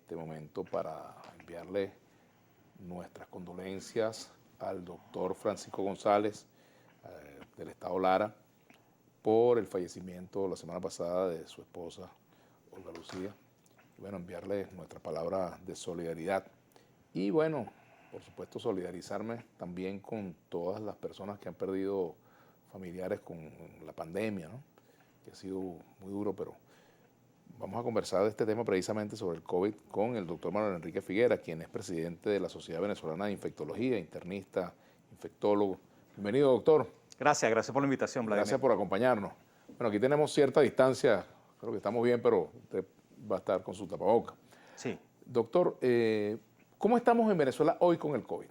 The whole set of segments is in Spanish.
este momento para enviarle nuestras condolencias al doctor Francisco González del Estado Lara por el fallecimiento la semana pasada de su esposa Olga Lucía. Y bueno, enviarle nuestra palabra de solidaridad. Y bueno, por supuesto, solidarizarme también con todas las personas que han perdido familiares con la pandemia, ¿no? Que ha sido muy duro, pero vamos a conversar de este tema precisamente sobre el COVID con el doctor Manuel Enrique Figuera, quien es presidente de la Sociedad Venezolana de Infectología, internista, infectólogo. Bienvenido, doctor. Gracias por la invitación, Vladimir. Gracias por acompañarnos. Bueno, aquí tenemos cierta distancia, creo que estamos bien, pero usted va a estar con su tapaboca. Sí. Doctor, ¿cómo estamos en Venezuela hoy con el COVID?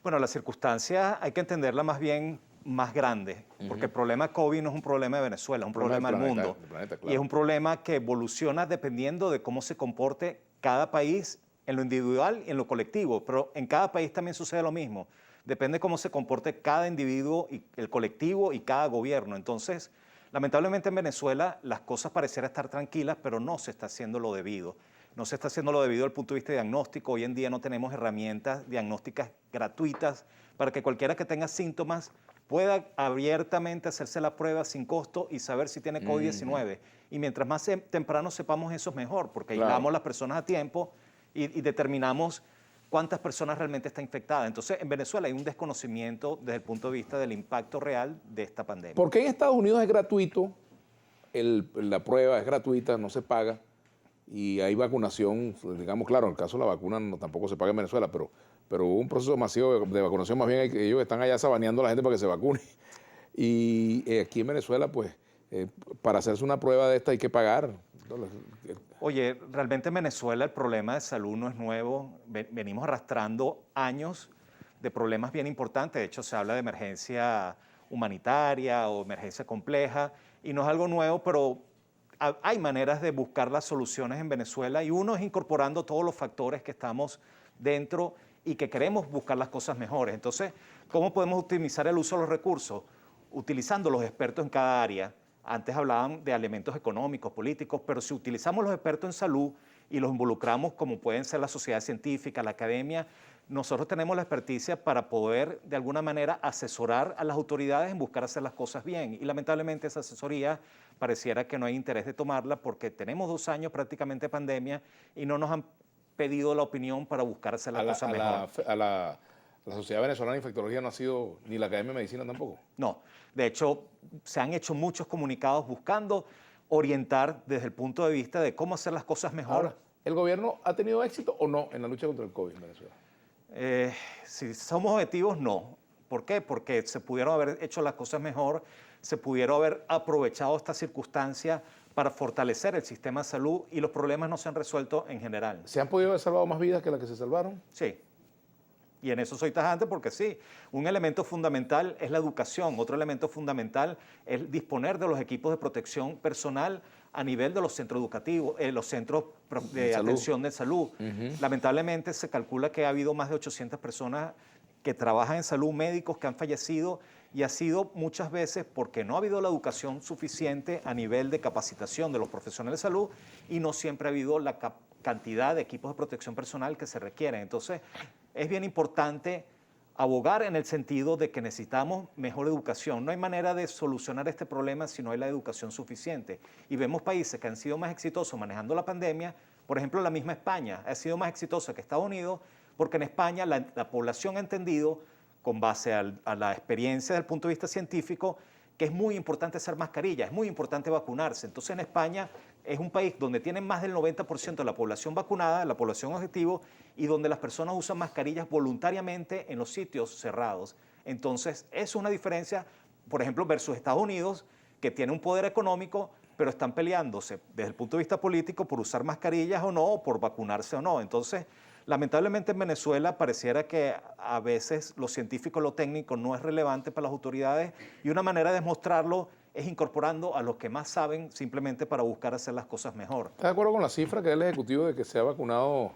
Bueno, la circunstancia hay que entenderla más bien más grande, porque el problema COVID no es un problema de Venezuela, es un problema del mundo. Claro. Y es un problema que evoluciona dependiendo de cómo se comporte cada país en lo individual y en lo colectivo, pero en cada país también sucede lo mismo. Depende de cómo se comporte cada individuo, y el colectivo y cada gobierno. Entonces, lamentablemente en Venezuela las cosas parecieran estar tranquilas, pero no se está haciendo lo debido. No se está haciendo lo debido desde el punto de vista diagnóstico. Hoy en día no tenemos herramientas diagnósticas gratuitas para que cualquiera que tenga síntomas pueda abiertamente hacerse la prueba sin costo y saber si tiene COVID-19. Y mientras más temprano sepamos eso es mejor, porque aislamos a las personas a tiempo y determinamos cuántas personas realmente están infectadas. Entonces, en Venezuela hay un desconocimiento desde el punto de vista del impacto real de esta pandemia. ¿Por qué en Estados Unidos es gratuito? La prueba es gratuita, no se paga. Y hay vacunación, digamos, claro, en el caso de la vacuna tampoco se paga en Venezuela, pero hubo un proceso masivo de vacunación, más bien ellos están allá sabaneando a la gente para que se vacune. Y aquí en Venezuela, pues, para hacerse una prueba de esta hay que pagar. Oye, realmente en Venezuela el problema de salud no es nuevo. Venimos arrastrando años de problemas bien importantes. De hecho, se habla de emergencia humanitaria o emergencia compleja y no es algo nuevo, pero hay maneras de buscar las soluciones en Venezuela y uno es incorporando todos los factores que estamos dentro y que queremos buscar las cosas mejores. Entonces, ¿cómo podemos optimizar el uso de los recursos? Utilizando los expertos en cada área. Antes hablaban de elementos económicos, políticos, pero si utilizamos los expertos en salud y los involucramos como pueden ser la sociedad científica, la academia, nosotros tenemos la experticia para poder de alguna manera asesorar a las autoridades en buscar hacer las cosas bien. Y lamentablemente esa asesoría pareciera que no hay interés de tomarla porque tenemos 2 años prácticamente de pandemia y no nos han pedido la opinión para buscar hacer las cosas mejor. La Sociedad Venezolana de Infectología no ha sido, ni la Academia de Medicina tampoco. No, de hecho se han hecho muchos comunicados buscando orientar desde el punto de vista de cómo hacer las cosas mejor. Ahora, ¿el gobierno ha tenido éxito o no en la lucha contra el COVID en Venezuela? Si somos objetivos, no. ¿Por qué? Porque se pudieron haber hecho las cosas mejor, se pudieron haber aprovechado esta circunstancia para fortalecer el sistema de salud y los problemas no se han resuelto en general. ¿Se han podido haber salvado más vidas que las que se salvaron? Sí. Y en eso soy tajante porque sí, un elemento fundamental es la educación, otro elemento fundamental es disponer de los equipos de protección personal a nivel de los centros educativos, los centros de atención de salud. Lamentablemente se calcula que ha habido más de 800 personas que trabajan en salud, médicos que han fallecido y ha sido muchas veces porque no ha habido la educación suficiente a nivel de capacitación de los profesionales de salud y no siempre ha habido la cantidad de equipos de protección personal que se requieren. Entonces, es bien importante abogar en el sentido de que necesitamos mejor educación. No hay manera de solucionar este problema si no hay la educación suficiente. Y vemos países que han sido más exitosos manejando la pandemia, por ejemplo, la misma España ha sido más exitosa que Estados Unidos, porque en España la población ha entendido, con base a la experiencia desde el punto de vista científico, que es muy importante hacer mascarilla, es muy importante vacunarse. Entonces en España es un país donde tienen más del 90% de la población vacunada, la población objetivo, y donde las personas usan mascarillas voluntariamente en los sitios cerrados. Entonces es una diferencia, por ejemplo, versus Estados Unidos, que tiene un poder económico, pero están peleándose desde el punto de vista político por usar mascarillas o no, o por vacunarse o no. Entonces, lamentablemente en Venezuela pareciera que a veces lo científico, lo técnico no es relevante para las autoridades y una manera de demostrarlo es incorporando a los que más saben simplemente para buscar hacer las cosas mejor. ¿Estás de acuerdo con la cifra que da el Ejecutivo de que se ha vacunado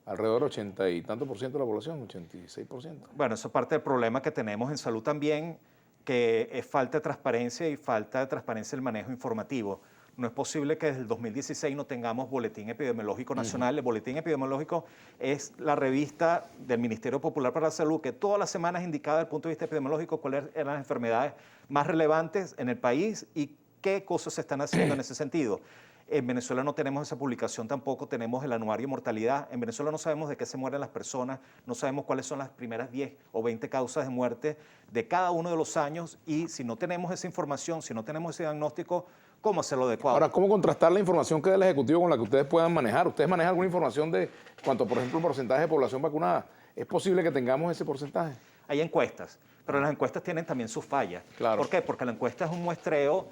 alrededor del 80 y tanto por ciento de la población, 86%? Bueno, eso es parte del problema que tenemos en salud también, que es falta de transparencia y falta de transparencia en el manejo informativo. No es posible que desde el 2016 no tengamos Boletín Epidemiológico Nacional. El Boletín Epidemiológico es la revista del Ministerio Popular para la Salud que todas las semanas indicaba desde el punto de vista epidemiológico cuáles eran las enfermedades más relevantes en el país y qué cosas se están haciendo en ese sentido. En Venezuela no tenemos esa publicación tampoco, tenemos el anuario de mortalidad. En Venezuela no sabemos de qué se mueren las personas, no sabemos cuáles son las primeras 10 o 20 causas de muerte de cada uno de los años y si no tenemos esa información, si no tenemos ese diagnóstico, ¿cómo hacerlo adecuado? Ahora, ¿cómo contrastar la información que da el Ejecutivo con la que ustedes puedan manejar? ¿Ustedes manejan alguna información de cuánto, por ejemplo, el porcentaje de población vacunada? ¿Es posible que tengamos ese porcentaje? Hay encuestas, pero las encuestas tienen también sus fallas. Claro. ¿Por qué? Porque la encuesta es un muestreo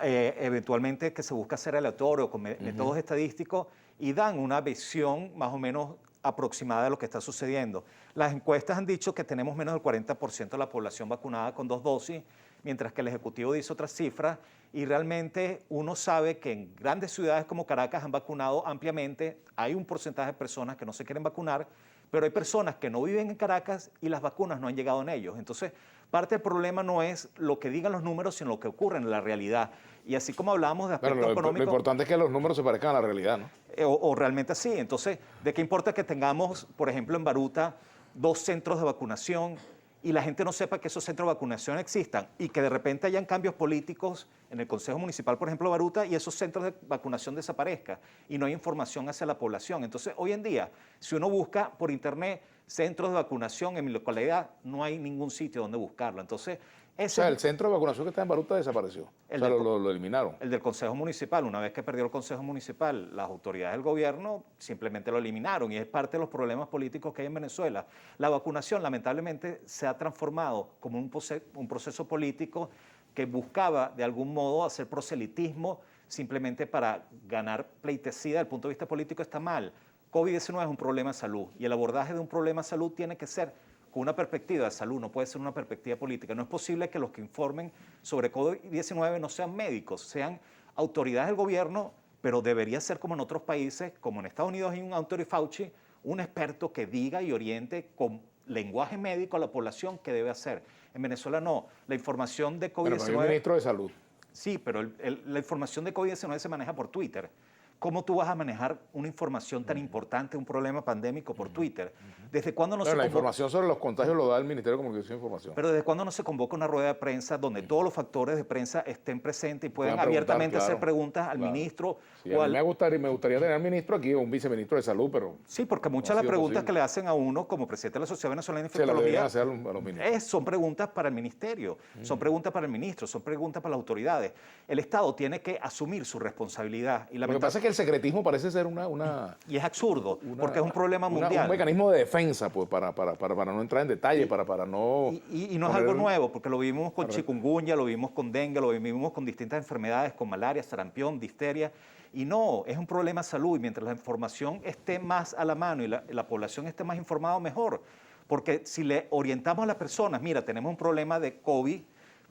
eventualmente que se busca ser aleatorio con métodos estadísticos y dan una visión más o menos aproximada de lo que está sucediendo. Las encuestas han dicho que tenemos menos del 40% de la población vacunada con 2 dosis, mientras que el Ejecutivo dice otras cifras y realmente uno sabe que en grandes ciudades como Caracas han vacunado ampliamente, hay un porcentaje de personas que no se quieren vacunar, pero hay personas que no viven en Caracas y las vacunas no han llegado en ellos. Entonces, parte del problema no es lo que digan los números, sino lo que ocurre en la realidad. Y así como hablábamos de aspectos económicos... Lo importante es que los números se parezcan a la realidad, ¿no? O realmente así. Entonces, ¿de qué importa que tengamos, por ejemplo, en Baruta, 2 centros de vacunación y la gente no sepa que esos centros de vacunación existan y que de repente hayan cambios políticos en el Consejo Municipal, por ejemplo, Baruta, y esos centros de vacunación desaparezcan y no hay información hacia la población? Entonces, hoy en día, si uno busca por internet centros de vacunación en mi localidad, no hay ningún sitio donde buscarlo. Entonces, o sea, el centro de vacunación que está en Baruta desapareció. Lo eliminaron. El del Consejo Municipal. Una vez que perdió el Consejo Municipal, las autoridades del gobierno simplemente lo eliminaron y es parte de los problemas políticos que hay en Venezuela. La vacunación, lamentablemente, se ha transformado como un proceso político que buscaba, de algún modo, hacer proselitismo simplemente para ganar pleitesía. Desde el punto de vista político está mal. COVID-19 es un problema de salud y el abordaje de un problema de salud tiene que ser con una perspectiva de salud, no puede ser una perspectiva política. No es posible que los que informen sobre COVID-19 no sean médicos, sean autoridades del gobierno, pero debería ser como en otros países, como en Estados Unidos hay un Anthony Fauci, un experto que diga y oriente con lenguaje médico a la población qué debe hacer. En Venezuela no. La información de COVID-19... Pero hay un ministro de salud. Sí, pero la información de COVID-19 se maneja por Twitter. ¿Cómo tú vas a manejar una información tan importante, un problema pandémico por Twitter? ¿Desde cuándo no se la información sobre los contagios lo da el Ministerio de Comunicación e Información. Pero ¿desde cuándo no se convoca una rueda de prensa donde todos los factores de prensa estén presentes y puedan abiertamente hacer preguntas al ministro? Sí, a mí me gustaría tener al ministro aquí o un viceministro de salud, pero... Sí, porque muchas de las preguntas que le hacen a uno como presidente de la Sociedad Venezolana de Infectología... Se las deberían hacer a los ministros. Son preguntas para el ministerio, son preguntas para el ministro, son preguntas para las autoridades. El Estado tiene que asumir su responsabilidad. Y lo que pasa es que el secretismo parece ser una... Y es absurdo, porque es un problema mundial. Un mecanismo de defensa, pues, para no entrar en detalle, para no... Y no es algo nuevo, porque lo vimos con chikungunya, lo vimos con dengue, lo vimos con distintas enfermedades, con malaria, sarampión, difteria. Y no, es un problema de salud. Y mientras la información esté más a la mano y la población esté más informada, mejor. Porque si le orientamos a las personas, mira, tenemos un problema de COVID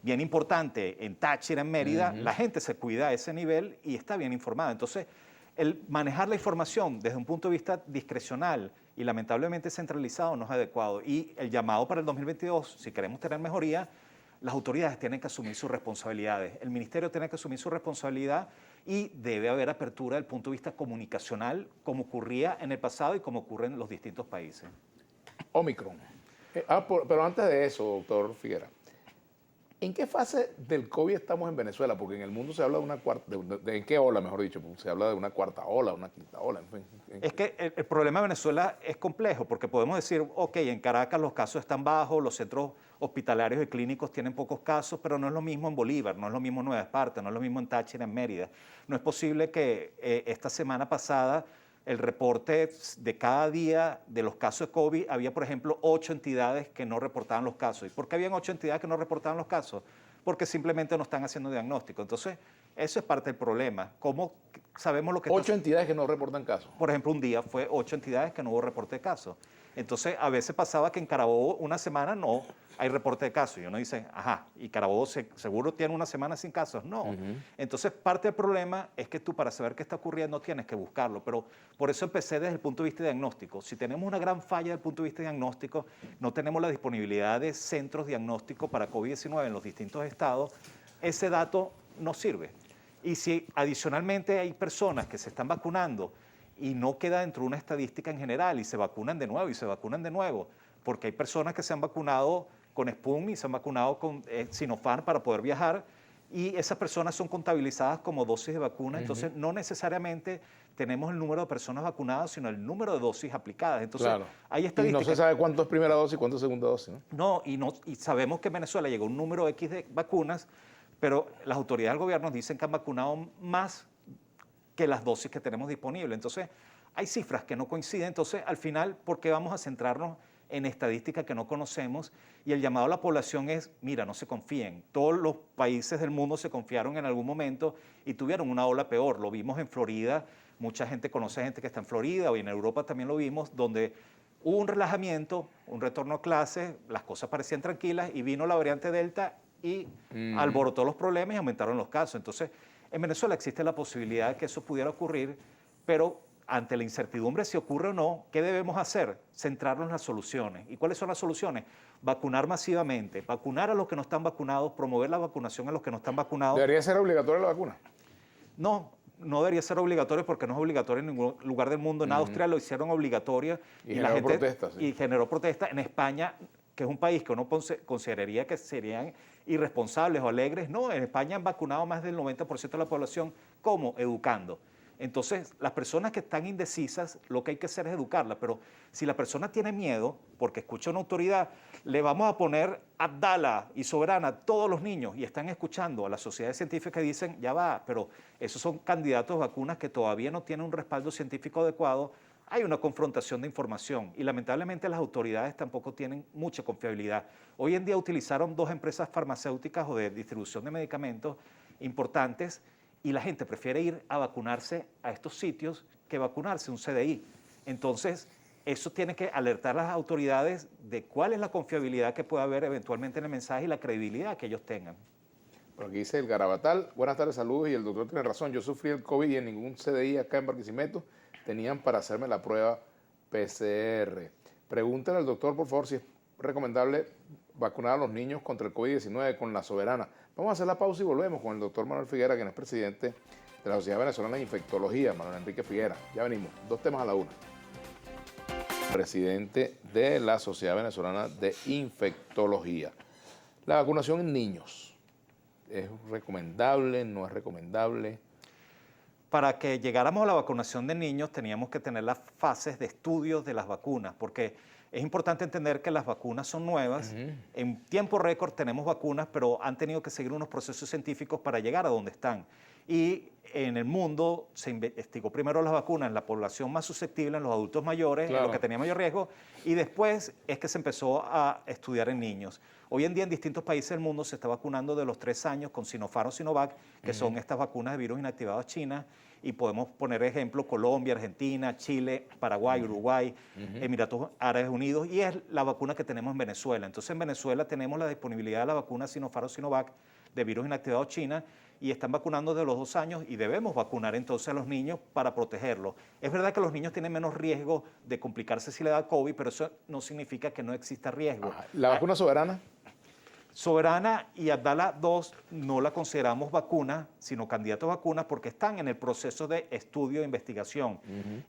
bien importante en Táchira, en Mérida, la gente se cuida a ese nivel y está bien informada. Entonces, el manejar la información desde un punto de vista discrecional y lamentablemente centralizado no es adecuado. Y el llamado para el 2022, si queremos tener mejoría, las autoridades tienen que asumir sus responsabilidades. El ministerio tiene que asumir su responsabilidad y debe haber apertura desde el punto de vista comunicacional, como ocurría en el pasado y como ocurre en los distintos países. Omicron. Pero antes de eso, doctor Figuera, ¿en qué fase del COVID estamos en Venezuela? Porque en el mundo se habla de una cuarta, ¿en qué ola, mejor dicho? Se habla de una cuarta ola, una quinta ola, en fin. Es que el problema de Venezuela es complejo, porque podemos decir, ok, en Caracas los casos están bajos, los centros hospitalarios y clínicos tienen pocos casos, pero no es lo mismo en Bolívar, no es lo mismo en Nueva Esparta, no es lo mismo en Táchira, en Mérida. No es posible que esta semana pasada el reporte de cada día de los casos de COVID, había, por ejemplo, 8 entidades que no reportaban los casos. ¿Y por qué habían 8 entidades que no reportaban los casos? Porque simplemente no están haciendo diagnóstico. Entonces, eso es parte del problema. ¿Cómo sabemos lo que... 8 entidades que no reportan casos. Por ejemplo, un día fue 8 entidades que no hubo reporte de casos. Entonces, a veces pasaba que en Carabobo una semana no hay reporte de casos. Y uno dice, ajá, ¿y Carabobo seguro tiene una semana sin casos? No. Entonces, parte del problema es que tú para saber qué está ocurriendo tienes que buscarlo. Pero por eso empecé desde el punto de vista diagnóstico. Si tenemos una gran falla desde el punto de vista diagnóstico, no tenemos la disponibilidad de centros diagnósticos para COVID-19 en los distintos estados, ese dato no sirve. Y si adicionalmente hay personas que se están vacunando y no queda dentro de una estadística en general y se vacunan de nuevo y se vacunan de nuevo, porque hay personas que se han vacunado con Sputnik y se han vacunado con Sinopharm para poder viajar y esas personas son contabilizadas como dosis de vacuna, entonces no necesariamente tenemos el número de personas vacunadas, sino el número de dosis aplicadas. Entonces, Claro. hay Y estadísticas. no se sabe cuánto es primera dosis y cuánto es segunda dosis, ¿no? No, y sabemos que en Venezuela llegó un número X de vacunas, pero las autoridades del gobierno dicen que han vacunado más que las dosis que tenemos disponibles. Entonces, hay cifras que no coinciden. Entonces, al final, ¿por qué vamos a centrarnos en estadísticas que no conocemos? Y el llamado a la población es, mira, no se confíen. Todos los países del mundo se confiaron en algún momento y tuvieron una ola peor. Lo vimos en Florida, mucha gente conoce gente que está en Florida, o en Europa también lo vimos, donde hubo un relajamiento, un retorno a clases, las cosas parecían tranquilas y vino la variante Delta y alborotó los problemas y aumentaron los casos. Entonces, en Venezuela existe la posibilidad de que eso pudiera ocurrir, pero ante la incertidumbre si ocurre o no, ¿qué debemos hacer? Centrarnos en las soluciones. ¿Y cuáles son las soluciones? Vacunar masivamente, vacunar a los que no están vacunados, promover la vacunación a los que no están vacunados. ¿Debería ser obligatoria la vacuna? No debería ser obligatorio porque no es obligatorio en ningún lugar del mundo. En Austria lo hicieron obligatorio y la gente protesta, sí. Y generó protesta. En España, que es un país que uno consideraría que serían irresponsables o alegres, no, en España han vacunado más del 90% de la población. ¿Cómo? Educando. Entonces, las personas que están indecisas, lo que hay que hacer es educarlas, pero si la persona tiene miedo, porque escucha una autoridad, le vamos a poner Abdala y Soberana a todos los niños y están escuchando a las sociedades científicas que dicen, ya va, pero esos son candidatos a vacunas que todavía no tienen un respaldo científico adecuado, hay una confrontación de información y lamentablemente las autoridades tampoco tienen mucha confiabilidad. Hoy en día utilizaron 2 empresas farmacéuticas o de distribución de medicamentos importantes y la gente prefiere ir a vacunarse a estos sitios que vacunarse en un CDI. Entonces, eso tiene que alertar a las autoridades de cuál es la confiabilidad que puede haber eventualmente en el mensaje y la credibilidad que ellos tengan. Por aquí dice el Garabatal, buenas tardes, saludos, y el doctor tiene razón, yo sufrí el COVID y en ningún CDI acá en Barquisimeto tenían para hacerme la prueba PCR. Pregúntale al doctor, por favor, si es recomendable vacunar a los niños contra el COVID-19 con la Soberana. Vamos a hacer la pausa y volvemos con el doctor Manuel Figuera, quien es presidente de la Sociedad Venezolana de Infectología, Manuel Enrique Figuera. Ya venimos, 2 temas a la una. Presidente de la Sociedad Venezolana de Infectología. La vacunación en niños, ¿es recomendable? ¿No es recomendable? Para que llegáramos a la vacunación de niños teníamos que tener las fases de estudios de las vacunas, porque es importante entender que las vacunas son nuevas. En tiempo récord tenemos vacunas, pero han tenido que seguir unos procesos científicos para llegar a donde están. Y en el mundo se investigó primero las vacunas en la población más susceptible, en los adultos mayores, claro, en los que tenían mayor riesgo, y después es que se empezó a estudiar en niños. Hoy en día en distintos países del mundo se está vacunando de los 3 años con Sinopharm o Sinovac, que son estas vacunas de virus inactivados China, y podemos poner ejemplo Colombia, Argentina, Chile, Paraguay, Uruguay, Emiratos Árabes Unidos, y es la vacuna que tenemos en Venezuela. Entonces en Venezuela tenemos la disponibilidad de la vacuna Sinopharm o Sinovac de virus inactivado China, y están vacunando de los 2 años y debemos vacunar entonces a los niños para protegerlos. Es verdad que los niños tienen menos riesgo de complicarse si le da COVID, pero eso no significa que no exista riesgo. ¿La vacuna Soberana? Soberana y Abdala 2 no la consideramos vacuna, sino candidato a vacuna porque están en el proceso de estudio e investigación.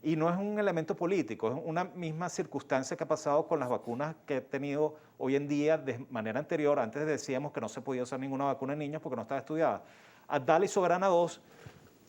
Y no es un elemento político, es una misma circunstancia que ha pasado con las vacunas que he tenido hoy en día de manera anterior. Antes decíamos que no se podía usar ninguna vacuna en niños porque no estaba estudiada. Abdala y Soberana 2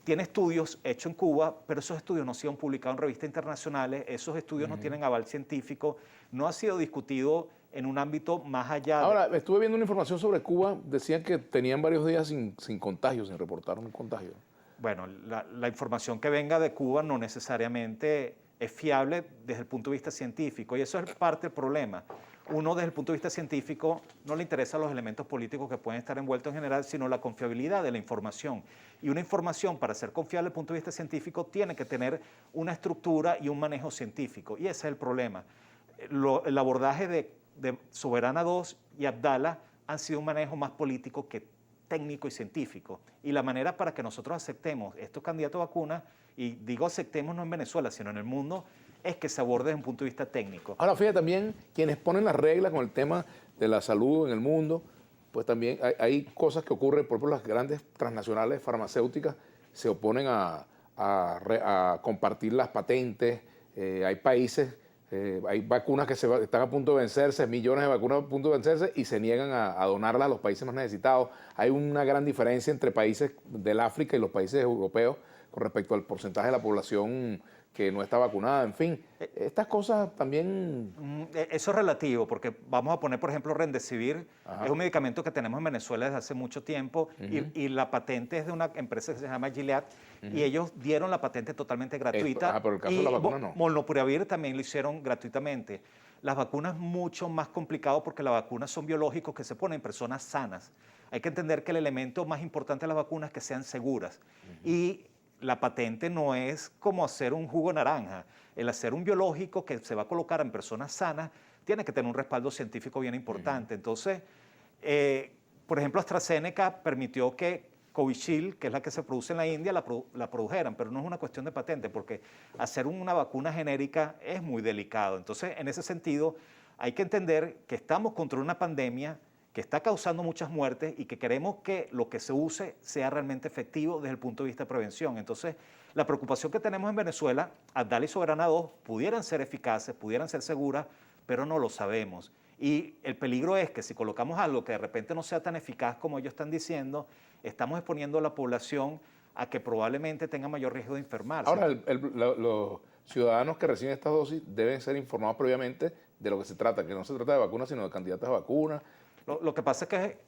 tiene estudios hechos en Cuba, pero esos estudios no han sido publicados en revistas internacionales, esos estudios no tienen aval científico, no ha sido discutido en un ámbito más allá. Ahora, estuve viendo una información sobre Cuba, decían que tenían varios días sin contagios, sin reportar un contagio. Bueno, la información que venga de Cuba no necesariamente es fiable desde el punto de vista científico, y eso es parte del problema. Uno, desde el punto de vista científico, no le interesan los elementos políticos que pueden estar envueltos en general, sino la confiabilidad de la información. Y una información, para ser confiable desde el punto de vista científico, tiene que tener una estructura y un manejo científico, y ese es el problema. El abordaje de Soberana 2 y Abdala han sido un manejo más político que técnico y científico. Y la manera para que nosotros aceptemos estos candidatos a vacunas, y digo aceptemos no en Venezuela, sino en el mundo, es que se aborde desde un punto de vista técnico. Ahora, fíjate también, quienes ponen las reglas con el tema de la salud en el mundo, pues también hay cosas que ocurren, por ejemplo, las grandes transnacionales farmacéuticas se oponen a compartir las patentes, hay países, hay vacunas que están a punto de vencerse, millones de vacunas a punto de vencerse y se niegan a donarlas a los países más necesitados. Hay una gran diferencia entre países del África y los países europeos con respecto al porcentaje de la población que no está vacunada, en fin, estas cosas también... Eso es relativo, porque vamos a poner, por ejemplo, Remdesivir, es un medicamento que tenemos en Venezuela desde hace mucho tiempo, y la patente es de una empresa que se llama Gilead, y ellos dieron la patente totalmente gratuita. Pero el caso de la vacuna no. Molnupiravir también lo hicieron gratuitamente. Las vacunas es mucho más complicado porque las vacunas son biológicos que se ponen en personas sanas. Hay que entender que el elemento más importante de las vacunas es que sean seguras. Y la patente no es como hacer un jugo de naranja. El hacer un biológico que se va a colocar en personas sanas tiene que tener un respaldo científico bien importante. Entonces, por ejemplo, AstraZeneca permitió que Covishield, que es la que se produce en la India, la produjeran, pero no es una cuestión de patente, porque hacer una vacuna genérica es muy delicado. Entonces, en ese sentido, hay que entender que estamos contra una pandemia que está causando muchas muertes y que queremos que lo que se use sea realmente efectivo desde el punto de vista de prevención. Entonces, la preocupación que tenemos en Venezuela, Abdala y Soberana 2 pudieran ser eficaces, pudieran ser seguras, pero no lo sabemos. Y el peligro es que si colocamos algo que de repente no sea tan eficaz como ellos están diciendo, estamos exponiendo a la población a que probablemente tenga mayor riesgo de enfermarse. Ahora, los ciudadanos que reciben estas dosis deben ser informados previamente de lo que se trata, que no se trata de vacunas, sino de candidatos a vacunas. Lo que pasa es que,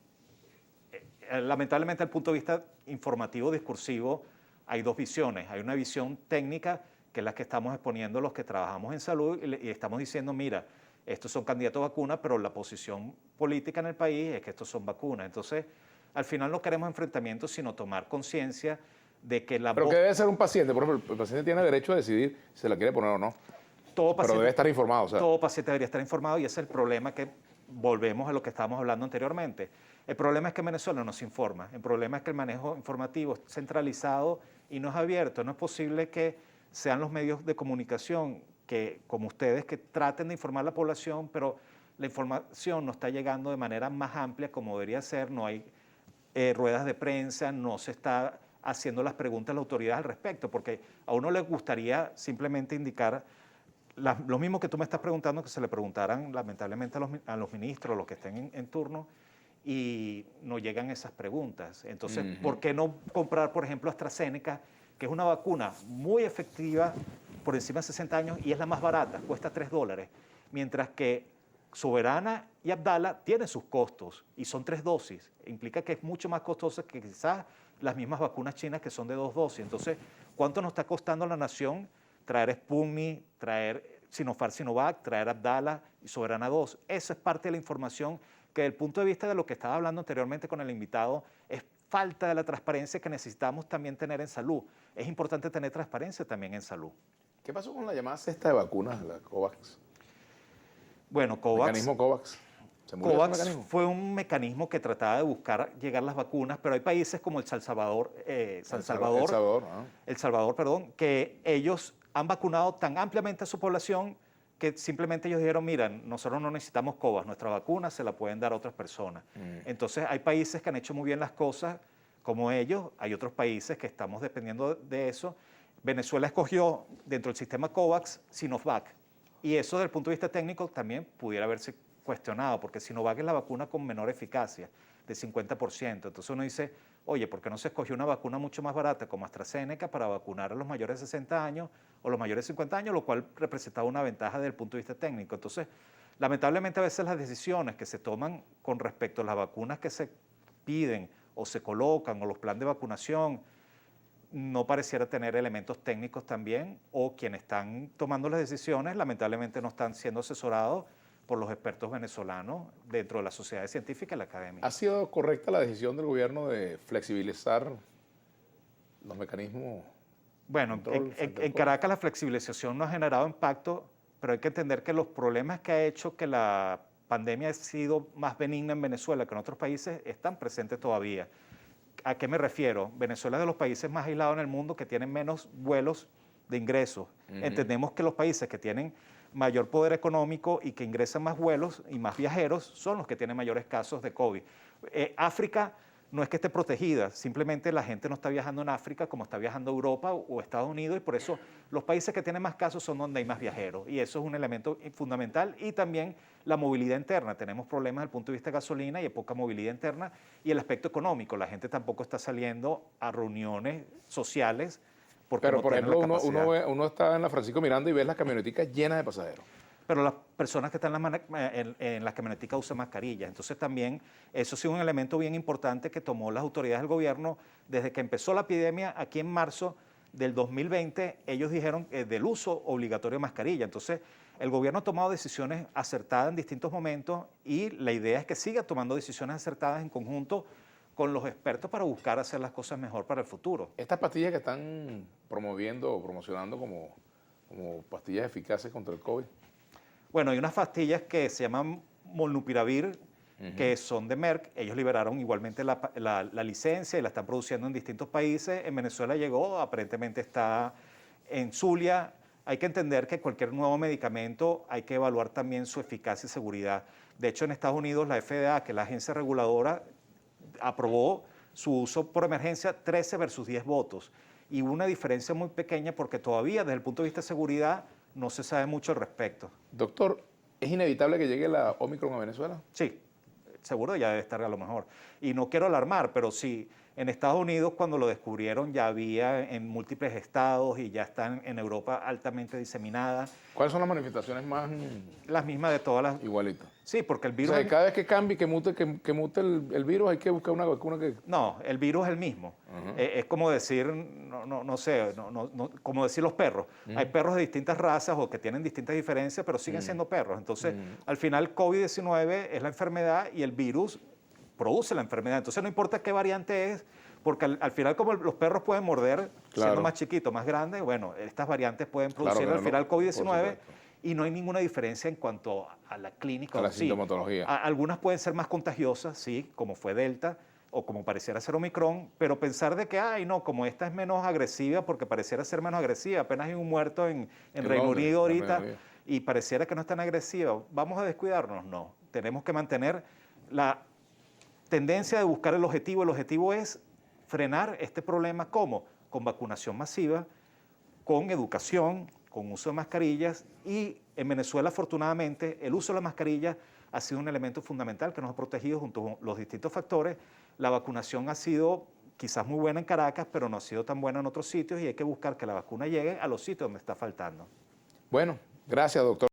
lamentablemente, desde el punto de vista informativo, discursivo, hay dos visiones. Hay una visión técnica, que es la que estamos exponiendo los que trabajamos en salud, y estamos diciendo, mira, estos son candidatos a vacunas, pero la posición política en el país es que estos son vacunas. Entonces, al final no queremos enfrentamientos, sino tomar conciencia de que la... Pero que debe ser un paciente, por ejemplo, el paciente tiene derecho a decidir si se la quiere poner o no. Todo paciente, pero debe estar informado. O sea. Todo paciente debería estar informado, y ese es el problema, que volvemos a lo que estábamos hablando anteriormente. El problema es que Venezuela no se informa. El problema es que el manejo informativo es centralizado y no es abierto. No es posible que sean los medios de comunicación que, como ustedes, que traten de informar a la población, pero la información no está llegando de manera más amplia como debería ser. No hay ruedas de prensa, no se está haciendo las preguntas a las autoridades al respecto, porque a uno le gustaría simplemente indicar lo mismo que tú me estás preguntando, que se le preguntaran lamentablemente a los ministros, a los que estén en turno, y no llegan esas preguntas. Entonces, ¿por qué no comprar, por ejemplo, AstraZeneca, que es una vacuna muy efectiva por encima de 60 años y es la más barata, cuesta $3, mientras que Soberana y Abdala tienen sus costos y son 3 dosis? Implica que es mucho más costoso que quizás las mismas vacunas chinas, que son de 2 dosis. Entonces, ¿cuánto nos está costando a la nación traer Sputnik, traer Sinopharm Sinovac, traer Abdala y Soberana 2? Esa es parte de la información que, desde el punto de vista de lo que estaba hablando anteriormente con el invitado, es falta de la transparencia que necesitamos también tener en salud. Es importante tener transparencia también en salud. ¿Qué pasó con la llamada cesta de vacunas, la COVAX? Bueno, COVAX... ¿Mecanismo COVAX? COVAX fue un mecanismo que trataba de buscar llegar las vacunas, pero hay países como El Salvador, que ellos han vacunado tan ampliamente a su población que simplemente ellos dijeron, mira, nosotros no necesitamos COVAX, nuestra vacuna se la pueden dar a otras personas. Entonces hay países que han hecho muy bien las cosas como ellos, hay otros países que estamos dependiendo de eso. Venezuela escogió dentro del sistema COVAX Sinovac, y eso desde el punto de vista técnico también pudiera verse cuestionado, porque Sinovac es la vacuna con menor eficacia, de 50%. Entonces uno dice, oye, ¿por qué no se escogió una vacuna mucho más barata como AstraZeneca para vacunar a los mayores de 60 años o los mayores de 50 años, lo cual representaba una ventaja desde el punto de vista técnico? Entonces, lamentablemente a veces las decisiones que se toman con respecto a las vacunas que se piden o se colocan, o los planes de vacunación, no pareciera tener elementos técnicos también, o quienes están tomando las decisiones lamentablemente no están siendo asesorados por los expertos venezolanos dentro de la sociedad científica y la academia. ¿Ha sido correcta la decisión del gobierno de flexibilizar los mecanismos? Bueno, en Caracas la flexibilización no ha generado impacto, pero hay que entender que los problemas que ha hecho que la pandemia ha sido más benigna en Venezuela que en otros países están presentes todavía. ¿A qué me refiero? Venezuela es de los países más aislados en el mundo que tienen menos vuelos de ingresos. Entendemos que los países que tienen mayor poder económico y que ingresan más vuelos y más viajeros son los que tienen mayores casos de COVID. África no es que esté protegida, simplemente la gente no está viajando en África como está viajando a Europa o Estados Unidos, y por eso los países que tienen más casos son donde hay más viajeros, y eso es un elemento fundamental. Y también la movilidad interna, tenemos problemas desde el punto de vista de gasolina y hay poca movilidad interna, y el aspecto económico, la gente tampoco está saliendo a reuniones sociales porque Pero, no por tienen ejemplo, la capacidad. uno está en la Francisco Miranda y ves las camioneticas llenas de pasajeros. Pero las personas que están en las camioneticas usan mascarillas. Entonces también eso sí es un elemento bien importante que tomó las autoridades del gobierno desde que empezó la epidemia aquí en marzo del 2020. Ellos dijeron del uso obligatorio de mascarilla. Entonces el gobierno ha tomado decisiones acertadas en distintos momentos y la idea es que siga tomando decisiones acertadas en conjunto con los expertos para buscar hacer las cosas mejor para el futuro. Estas pastillas que están promoviendo o promocionando como pastillas eficaces contra el COVID. Bueno, hay unas pastillas que se llaman Molnupiravir, que son de Merck. Ellos liberaron igualmente la licencia y la están produciendo en distintos países. En Venezuela llegó, aparentemente está en Zulia. Hay que entender que cualquier nuevo medicamento hay que evaluar también su eficacia y seguridad. De hecho, en Estados Unidos la FDA, que es la agencia reguladora, aprobó su uso por emergencia 13 versus 10 votos. Y hubo una diferencia muy pequeña porque todavía desde el punto de vista de seguridad no se sabe mucho al respecto. Doctor, ¿es inevitable que llegue la Omicron a Venezuela? Sí, seguro ya debe estar a lo mejor. Y no quiero alarmar, pero sí, en Estados Unidos cuando lo descubrieron ya había en múltiples estados y ya están en Europa altamente diseminadas. ¿Cuáles son las manifestaciones más Las mismas de todas las... igualitas? Sí, porque el O virus... sea, que cada vez que cambie, que mute el virus, hay que buscar una vacuna que... No, el virus es el mismo. Es como decir, como decir los perros. Hay perros de distintas razas o que tienen distintas diferencias, pero siguen siendo perros. Entonces, al final, COVID-19 es la enfermedad y el virus produce la enfermedad. Entonces, no importa qué variante es, porque al final, como los perros pueden morder siendo más chiquitos, más grandes, bueno, estas variantes pueden producir al final COVID-19. Y no hay ninguna diferencia en cuanto a la clínica. A la sintomatología. Algunas pueden ser más contagiosas, sí, como fue Delta, o como pareciera ser Omicron, pero pensar de que, ay, no, como esta es menos agresiva, porque pareciera ser menos agresiva, apenas hay un muerto en Reino Unido ahorita, y pareciera que no es tan agresiva, ¿vamos a descuidarnos? No, tenemos que mantener la tendencia de buscar el objetivo. El objetivo es frenar este problema, ¿cómo? Con vacunación masiva, con educación, con uso de mascarillas, y en Venezuela afortunadamente el uso de las mascarillas ha sido un elemento fundamental que nos ha protegido junto con los distintos factores. La vacunación ha sido quizás muy buena en Caracas, pero no ha sido tan buena en otros sitios y hay que buscar que la vacuna llegue a los sitios donde está faltando. Bueno, gracias, doctor.